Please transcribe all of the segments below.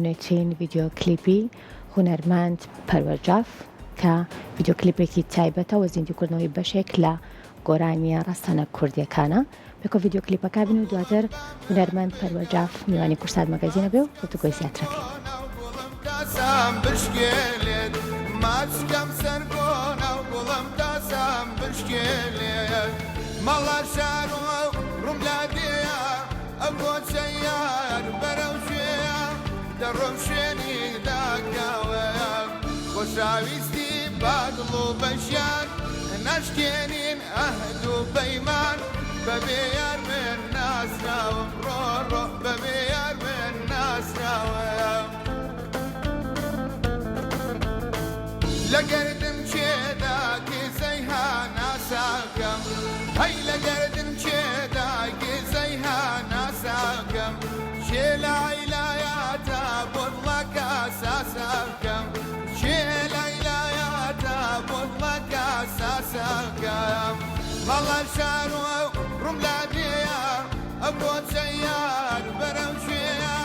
نوێترین ڤیدیۆ کلیپی هونەرمەند پەروەرجاف کە ڤیدیۆ کلیپێکی تایبەتەوە زیندوکردنەوەی بەشێک لە گۆرانیە ڕاستانە کوردیەکانە پێکۆ ڤیدیۆ کلیپەکە بین و دواتر هونەرمەند پەروەرجاف میوانی کورسات مەگەزینە بێ و گفتوگۆی زیاترەکەی. مەڵا شار و ڕووملادەیە ئەمبۆ چەیار بەرەو ژێە دەڕۆم شوێنی داکاوەیە خۆشاویستی بادڵ و بەشیان نەشکێنین ئەهد و بەیمان بەبێ یار من ناسراوم ڕۆڕۆ بەبێ یار من ناسراوەیە لەگەردم چێدا کێزەی هاناساکەم هەی لەگەردم چێدا کێزەی هاناساکەم چێ لایلایەتە بۆڵەکە ساساکەم چێ لایلایەتە بۆڵەکە ساساکەم مەڵە شارۆ ڕووملادەیە ئەمبۆ چەیار بەرەو ژێە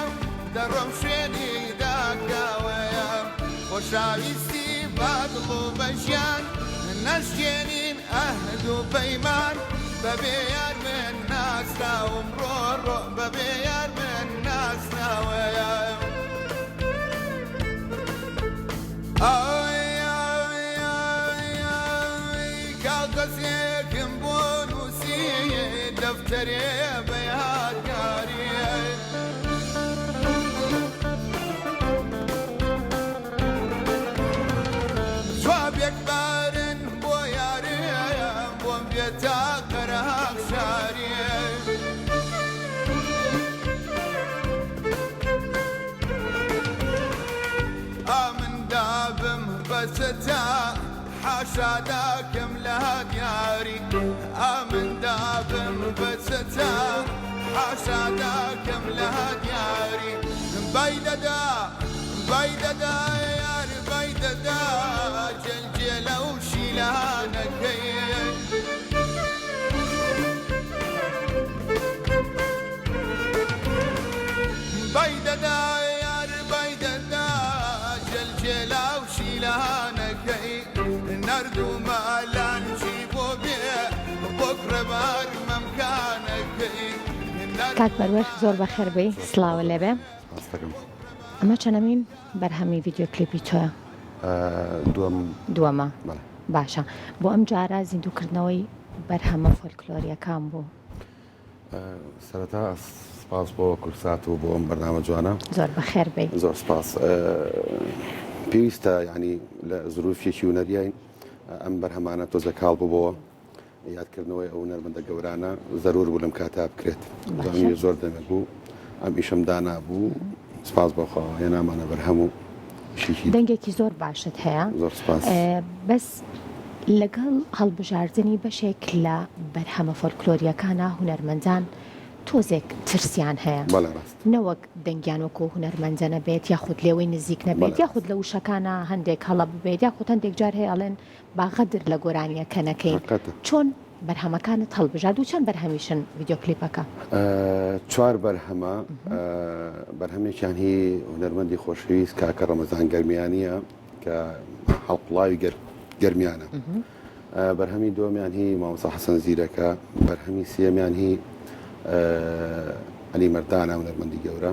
دەڕۆم شوێنی داکاوەیە خۆشاویستی بادڵ و بەژیان نەشکێنین ئەهد و پەیمان بەبێ یار من ناسراوم ڕۆڕۆ بەبێ یار من ناسراوەیە کاغەزێکم بۆ نووسی دەفتەرێ بە یادگاریە جوابێک بارن بۆ یاریە بۆم بێتە قەرەق شاریە ئامندابم بەسەتا حاشا داکەم لە دیاری ئامندابم بەسەتا حاشا داکەم لە دیاری بای دەدا بای دەدا یار بای دەدا جەلجێلە و شیلانەکەی بای دەدا یار بای دەدا جەلجێلە و شیلانەکەی نەرد و مالانجی بۆ بێ بۆ کرەبار مەمکانەکەی کاک پەروەر زۆر بەخێر بێی سڵاوە لێبێ ئەمە چەندەمین بەرهەمی ڤیدیۆ کلیپی تۆیە؟ دووەمە باشە بۆ ئەم جارە زیندوکردنەوەی بەرهەمە فۆلکلۆریەکان بوو سەرەتا سپاس بۆ کورسات و بۆ ئەم بەرنامە جوانە زۆر بەخێر بێی زۆر سپاس پێویستە ینی لە زروفێکی هونەریای ئەم بەرهەمانە تۆزە کاڵ ببەوە یادکردنەوەی ئەو هونەرمەندە گەورانە زەرور بوو لەم کاتا بکرێت زۆر دەمێت بوو ئەم ئیشم دانا بوو سپاس بۆخەوە هێنامانە بەرهەموو دەنگێکی زۆر باشت هەیە زۆر سپاس بەس لەگەڵ هەڵبژاردننی بەشێک لە بەرهەمە فۆلکلۆریەکانە هونەرمەندان تۆزێک ترسیان هەیە نەوەک دەنگیان وەکۆ هونەرمەندە نەبێت یاخود لێوەی نزیک نەبێت یاخود لە وشەکانە هەندێک هەڵە ببێت یاخود هەندێک جار هەیە ئەڵێن باغەدر لە گۆرانیەکە نەکەین چۆن بەرهەمەکانت هەڵبژارد و چەند بەرهەمیشن ڤیدیۆ کلیپەکە؟ چوار بەرهەمە بەرهەمێکیان هی هونەرمەندی خۆشەویست کاکە ڕەمەزان گەرمیانیە کە هەڵقڵاوی گەرمیانە بەرهەمی دووەمیان هی مامۆستا حەسەن زیرەکە بەرهەمی سێمیان هی عەلی مەردانە هونەرمەندی گەورە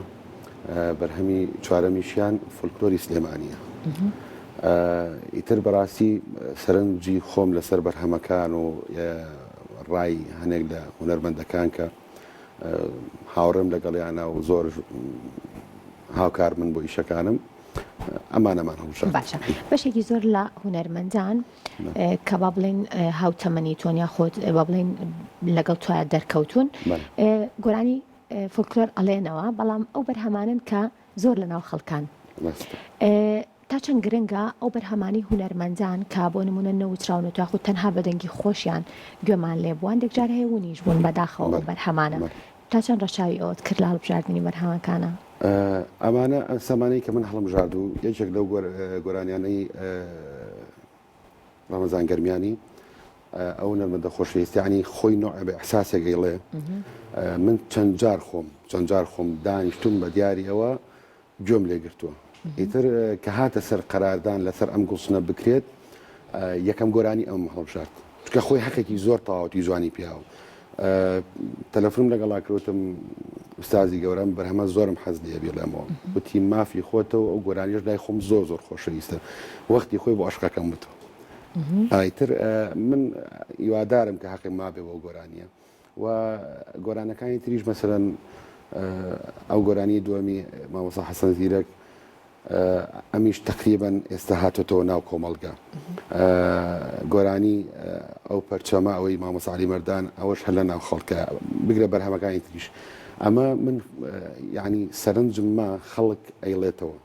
بەرهەمی چوارەمیشیان فۆلکلۆری سلێمانیە ئیتر بەڕاستی سەرنجی خۆم لەسەر بەرهەمەکان و ڕای هەنێک لە هونەرمەندەکان کە هاوڕێم لەگەڵیانە و زۆر هاوکار من بۆ ئیشەکانم ئەمانەمان هەڵبژارد. باشە بەشێکی زۆر لە هونەرمەندان کە با بڵێن هاوتەمەنی تۆن یاخۆت با بڵێن لەگەڵ تۆیە دەرکەوتون گۆرانی فۆلکلۆر ئەڵێنەوە بەڵام ئەو بەرهەمانن کە زۆر لەناو خەڵکان تا چەند گرنگە ئەو بەرهەمانی هونەرمەندان کە بۆ نمونە نەوتراون و یاخود تەنها بەدەنگی خۆشیان گوێمان لێ بووان دەکجار هەیە ونیش بوون بەداخەوە بەرهەمانە تا چەند ڕەشاوی ئەوت کرد لە هەڵبژاردننی بەرهەمەکانە؟ ئەمانە سەمانەی کە من هەڵبژارد و یەکێک لەو گۆرانیانەی ڕەمەزان گەرمیانی ئەو نەرمەندە خۆشەویستیانی خۆی نوع بە ئەحساسێک گەیڵێ من چەند جار خۆم دانیشتوم بە دیاری ئەوە گوێم لێ گرتووە ئیتر کە هاتە سەر قەراردان لەسەر ئەم گوڵسنە بکرێت یەکەم گۆرانی ئەم هەڵبژارد چکە خۆی حەقێکی زۆر تەواوەتی جوانی پیاوە تەلەفۆنم لەگەڵا کردوتم ئوستازی گەورەم بەرهەمە زۆرم حەز لێ بێ لەمەوە وتی مافی خۆتەوە ئەو گۆرانیش لای خۆم زۆر زۆر خۆشەویستە وەختی خۆی بۆ عشقەکەم بتەوە ئایتر من هیوادارم کە حەقی مابێ بۆ گۆرانیە و گۆرانەکانی تریش مەسەرەن ئەو گۆرانی دووەمی مامۆستا حەسەن زیرەک ئەمیش تقریبا ئێستا هاتۆتەوە ناو کۆمەڵگا گۆرانی ئەو پەرچەمە ئەوەی مامۆستا عەلی مەردان ئەوەش هەر لە ناو خەڵکە بگرە بەرهەمەکانی تریش ئەمە من یعنی سەرنجم ما خەڵک ئەیڵێتەوە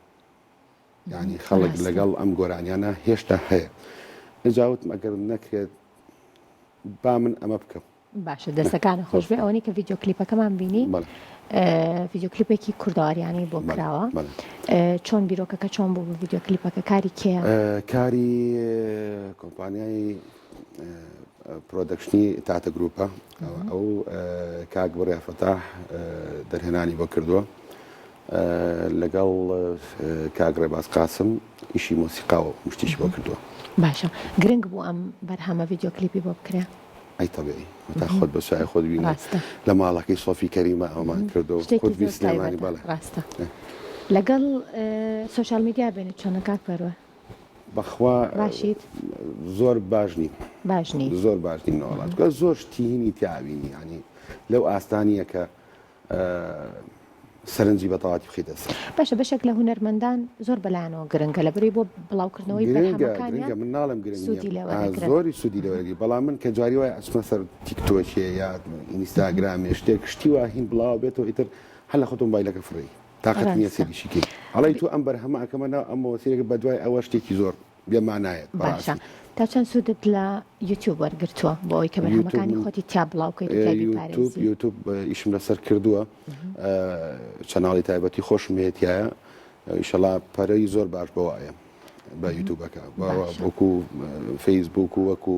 یعنی خەڵک لەگەڵ ئەم گۆرانیانە هێشتا هەیە نجاوتم ئەگەر نەکرێت با من ئەمە بکەم باشە دەستەکانە خۆش بێ ئەوەی کە ڤیدیۆ کلیپەکەمان بینی ڤیدیۆ کلیپێکی کورداوەریانی بۆ کراوە چۆن بیرۆکەکە چۆن بوو بە ڤیدیۆ کلیپەکە کاری کێیە کاری کۆمپانیای پرۆدەکشنی تاتە گروپە ئەو کاک بڕیا فەتاح دەرهێنانی بۆ کردووە لەگەڵ کاک ڕێباز قاسم ئیشی مۆسیقا و مشتیشی بۆ کردووە باشە گرنگ بوو ئەم بەرهەمە ڤیدیۆ کلیپی بۆ بکرێ ئەی تەبیعی تا خۆت بە سوای خۆت بینی لە ماڵەکەی سۆفی کەریمە ئەومان کردو خۆت بی سلێمانی بەڵێ ڕاستە لەگەڵ سۆشیال میدیا بێنێت چۆنە کاک پەروەر بەخوا باشیت زۆر باش نیم باش نین زۆر باش نیم نەوەڵات زۆر شتینی تیاوینی ینی لەو ئاستانیە کە سەرنجی بەتەواتی بخیتە سەر باشە بەشێک لە هونەرمەندان زۆر بەلایەنەوە گرنگە لەبەری بۆ بڵاوکردنەوەی گرنگە من ناڵم گرنگ زۆری سوودی لەوەرگی بەڵام من کە جاری وای ئەچمە سەر تیکتۆکیە یا ئینستاگرامێ شتێک شتی وا هین بڵاو بێتەوە ئیتر هەر لە خۆت مۆبایلەکە فڕی تاقەت نییە سێریشیکی هەڵی تو ئەم بەرهەمە ئەکەمەنا ئەم وەسیلەکە بە دوای ئەوە شتێکی زۆر بێمانایەت باشە تا چەند سوودت لە یوتیوب وەرگرتووە بۆ ئەوی کە بەرهەمەکانی خۆتی تا بڵاوکەیت یوتیوب ئیشم لەسەر کردووە چەناڵی تایبەتی خۆشم هەیەتیایە ئیشەڵا پەرەی زۆر باش بەوایە بە یوتیوبەکە وەکو فەیسبوک و وەکو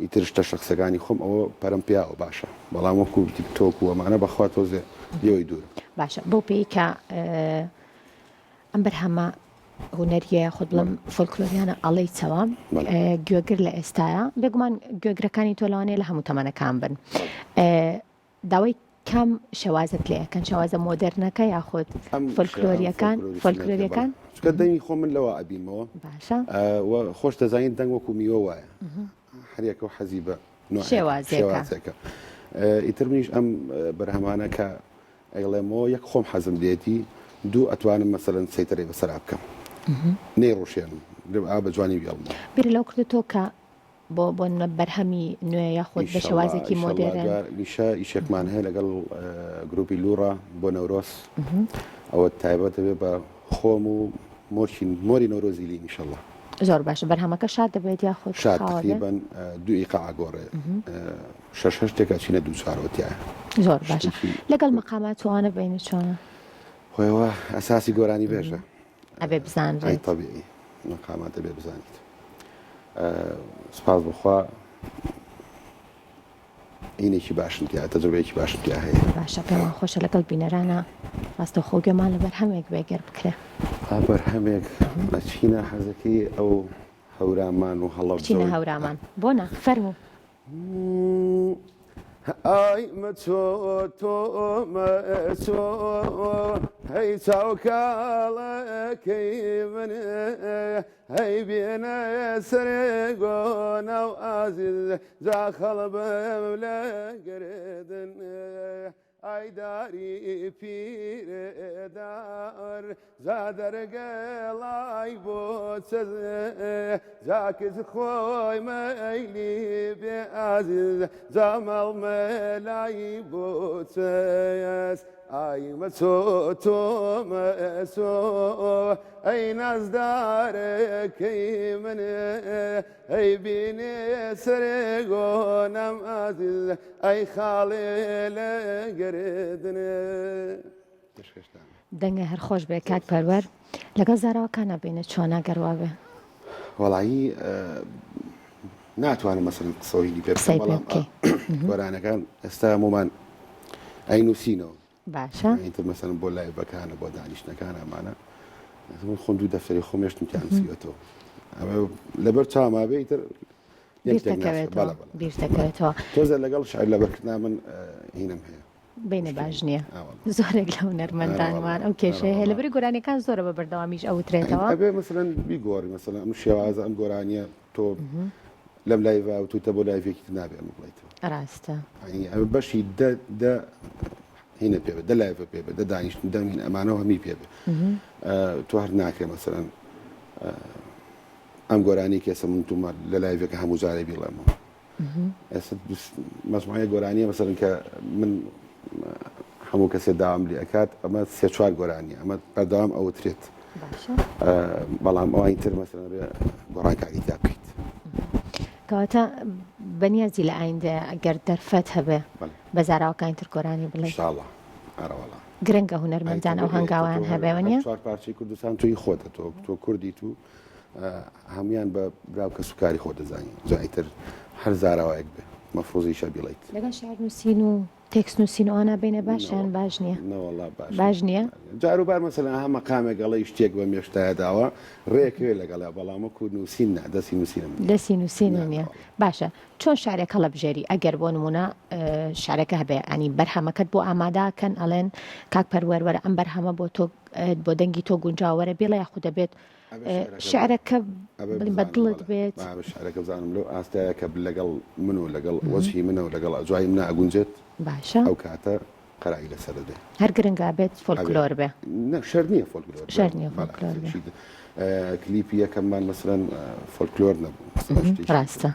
ئیتر شتە شەخسەکانی خۆم ئەوە پەرم پیاوە باشە بەڵام وەکو تیکتۆک و ئەمانە بەخوا تۆزێ لێوەی دوورە باشە بۆ پێی کە ئەم بەرهەمە هونەریە خۆت بڵم فۆلکلۆریانە ئەڵەیتەوە گوێگر لە ئێستاە بێگومان گوێگرەکانی تۆ لەوانەیە لە هەموو تەمەنەکان بن داوای کام شێوازت لێ یەکەن شێوازە مۆدەرنەکە یاخۆت فۆلکلۆریەکان چکە دەنگی خۆ من لەوە ئەبینمەوە باشە خۆش دەزانین دەنگ وەکو میوە وایە هەریەکە و حەزی بە شێوازێکە ئیتر منیش ئەم بەرهەمانە کە ئەیڵێمەوە یەک خۆم حەزم لێتی دوو ئەتوانم مەسەرەن سەیتەرەی بەسەرا بکەم نەیڕۆشێنم بە جوانی بیاڵمەوە بیر لەو کردتۆ کە بۆ بەرهەمی نوێ یاخۆت بە شێوازێکی مۆدێرن نیشە ئیشێکمان هەیە لەگەڵ گروپی لوڕە بۆ نەورۆس ئەوە تایبەتە بێ بە خۆم و مۆری نۆرۆزیلی ئینشەڵڵا زۆر باشە بەرهەمەکە شاد دەبێت یاخۆت شاد تقریباً 2 ئیقاع گۆڕێ 6 شتێکە چینە 2 چارۆتیایە زۆر باشە لەگەڵ مەقامات توانە بینە چۆنە خۆیەوە ئەساسی گۆرانی بێژە ئەبێ بزانێت طبیعی مەقامات دەبێ بزانیت سپاس بخوا اینێکی باشنتیا تەجربەیەکی باشنتیا هەیە باشە پێمان خۆشە لەگەڵ بینەرانە ڕاستە خۆگەمان لە بەرهەمێک بێگەر بکرێ بەرهەمێک ئەچینە حەزەکەی ئەو هەورامان و هەڵە بچینە هەورامان بۆ نە فەرموو ئای مەچۆ تۆ مەچۆ هەی چاوکاڵەکەی من هەی بێنە سەرێ گۆنە و ئازیز جا خەڵبم لە گردن ئایداری پیرێدار جا دەرگەڵای بۆ چەز جاکەس خۆی مەیلی بێ ئازیز جا مەڵمەلای بۆ چەس ئای مەچۆ تۆ مەچۆ ئەی نازدارەکەی من ئەی بینێ سەرێ گۆنەم ئازیز ئەی خاڵێ لە گردنێ دەنگە هەر خۆش بێ کاک پەروەر لەگەڵ زاراوەکانە بینە چۆنا گەڕوا بێ وەڵایی ناتوانم مەسەڵەن قسەوەی پێ بڵام گۆرانەکان ئێستا هەمومان ئەینوسینەوە باشە ئینتر مەسەن بۆ لایڤەکانە بۆ دانیشتەکانە ئەمانە خۆم دوو دەفتەری خۆم هێشتم نووسیوەتەوە ئەمە لەبەر چامابێ ئیتر بیر دەکەوێتەوە تۆزە لەگەڵ شاعیر لەبەرکردنا من هینم هەیە بینە باش نییە زۆرێک لە هونەرمەندانوان ئەو کێشەیە هەیە لەبەری گۆرانیەکان زۆرە بە بەردەوامیش ئەوترێتەوە ئەبێ مەسەلەن بیگۆڕی مەسەلەن ئەم شێوازە ئەم گۆرانیە تۆ لەم لایڤ توتە بۆ لایڤێکی تر نابێ ئەمە بڵێیتەوە ڕاستە ئەمە بەشی هینە پێ بێ لایڤە پێ بێ دانیشتن دەمین ئەمانەوە هەمی پێ بێ تۆ هەر ناکرێ مەسەلەن ئەم گۆرانی کێسە من تومە لە لایڤەکە هەموو جارێ بیڵێمەوە ئێستا مەجموعەیە گۆرانیە مەسەلەن کە من هەموو کەسێ داوام لێ ئەکات ئەمە سێ چوار گۆرانیە ئەمە بەردەوام ئەوترێت بەڵام ئەوانی تر مەسەلەن گۆڕانکاری تا بکەیت کەواتە بەنیازی لە ئایندە ئەگەر دەرفەت هەبێ بە زاراوەکانی تر گۆرانی بڵێ ئینشاءالله ئارەوەڵا گرنگە هونەرمەندان ئەو هەنگاویان هەبێوە چوار پارچەی کوردستان توی خۆتە تۆ کوردی تو هەمویان بە براو کە سوکاری خۆ دەزانی جایتر هەر زاراوەیەک بێ مەفرۆزی شە بیڵیت لەگەڵ شعر نووسین و تێکست نووسین و ئەوانە بێنە باشیان باش نییە باش نییە جاروبار مەسەلەن هەمە قامێک گەڵی شتێک بە مێشتایە داوە ڕێکوێ لەگەڵا بەڵامە کورد نووسین نا دەستی نووسینم دەستی نووسینە نییە باشە چۆن شارێک هەڵە بژێری ئەگەر بۆ نمونە شارەکە هەبێ ئەنی بەرهەمەکەت بۆ ئاماداکەن ئەڵێن کاک پەروەروەرە ئەم بەرهەمە بۆ تۆ بۆ دەنگی تۆ گونجاوەرە بێڵە یاخود دەبێت شعرەکە بەدڵت بێت شعرەکە بزانم لەو ئاستایە کە لەگەڵ من و لەگەڵ وەجهی منە و لەگەڵ ئەجوای منە ئەگونجێت باشە ئەو کاتە قەرایی لەسەر دێ هەر گرنگا بێت فۆلکلۆر بێ شەر نییە فۆلکلۆر شەر نییە فۆلکلۆر کلیپی یەکەممان مەسەلەن فۆلکلۆر نەبوو ڕاستە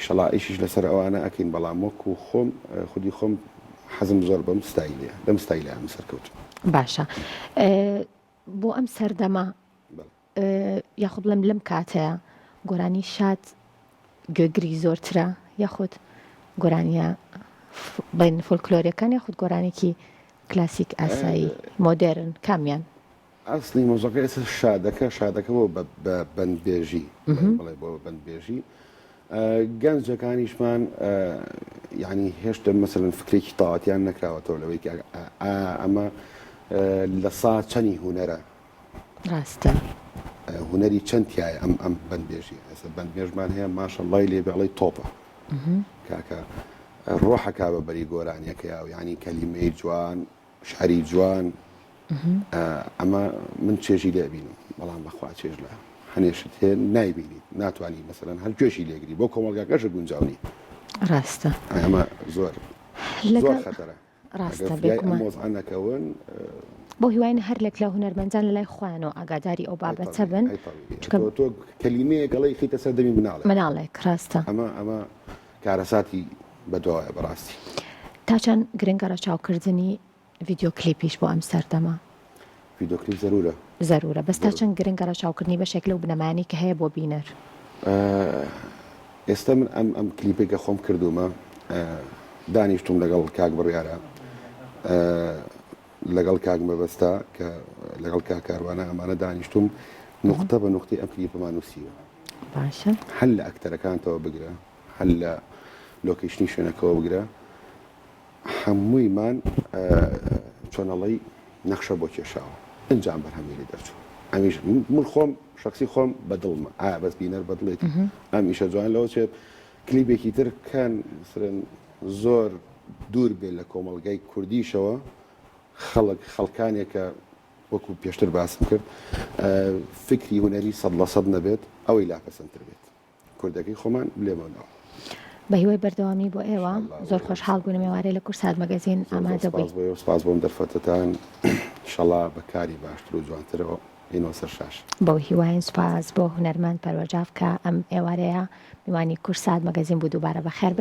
شەڵا ئیشیش لەسەر ئەوانە ئەکەین بەڵام وەکو خۆم خودی خۆم حەزم زۆر بەم ستایلەیە لەم ستایلەیە سەرکەوت باشە بۆ ئەم سەردەما یاخود بڵێم لەم کاتەیە گۆرانی شاد گوێگری زۆرترە یاخود گۆرانیە بین فۆلکلۆریەکان یاخود گۆرانێکی کلاسیک ئاسایی مۆدێرن کامیان ئەسلی مۆزەکە ئێستا شادەکە بۆ بە بەندبێژی بڵێ بۆ بەندبێژی گەنجەکانیشمان یعنی هێشتا مەسەلەن فکرێکی تاواتیان نەکراوەتەوە لەوەی ئەمە لە سا چەنی هونەرە ڕاستە هونەری چەند تایە ئەم بەندبێژی ئێستا بەندبێژمان هەیە ماشەڵڵای لێ بەڵی تۆپە کاکە ڕۆحەکا بە بەری گۆرانیەکەیە و ینی کەلیمەی جوان شعری جوان ئەمە من چێژی لێبینم بەڵام بەخوا چێژ لە هەنێشت هەیە نایبینیت ناتوانانی مەسەلەن هەر گوێشی لێگری بۆ کۆمەلگاکەشە گونجاونی ڕاستە ئەمە زۆر خەتەرە ڕاستە مۆزانەکەون بۆ هیوایە هەر لێک لە هونەرمەندان لە لای خۆیانەوە ئاگاداری ئەو بابەتە بن تۆ کەلیمەیە گەڵی خیتە سەر دەمی مناڵێک ڕاستە ئەمە کارەساتی بەدواایە بەڕاستی تا چەند گرنگەرە چاوکردنی ڤیددیۆ کلیپیش بۆ ئەم سەردەما ڤیددیۆ کلیپ زەرورە بەس تا چەند گرنگەرە چاوکردنی بەشێک لەو بنەمانی کە هەیە بۆ بینەر ئێستا من ئەم کلیپێکە خۆم کردومە دانیشتم لەگەڵ کاک بڕیارە لەگەڵ کاک مەبەستا کە لەگەڵ کاکاروانە ئەمانە دانیشتم نقطە بە نقطەی ئەم کلیپەمان نووسیوە باشە هەل لە ئەکتەرەکانتەوە بگرە هەل لە لۆکیشنی شوێنەکەەوە بگرە هەموویمان چۆنەڵی نەخشە بۆ کێشاوە ئەنجام بەرهەمی لێ دەرچوو ئەمیش من خۆم شخصی خۆم بەدڵمە بەس بینەر بەدڵێت ئەم ئیشە جوان لەوە چێت کلیپێکی تر کەن زۆر دوور بێت لە کۆمەڵگای کوردیشەوە خەڵکانێکە وەکو پێشتر باسم کرد فکری هونەری 100% نەبێت ئەوەی لاپەسەندتر بێت کوردەکەی خۆمان لێمەوە بە هیوای بەردەوامی بۆ ئێوە زۆر خۆشحاڵ بوون ئێوارەی لە کورسات مەگەزین ئامادە بووی سپاس بۆم دەرفەتتان شەڵا بەکاری باشتر و جوانترەوە ئینەوە سەر شاش بۆ هیواین سپاس بۆ هونەرمەند پەروەرجاف کە ئەم ئێوارەیە میوانی کورسات مەگەزین بوو دووبارە بەخێر بێت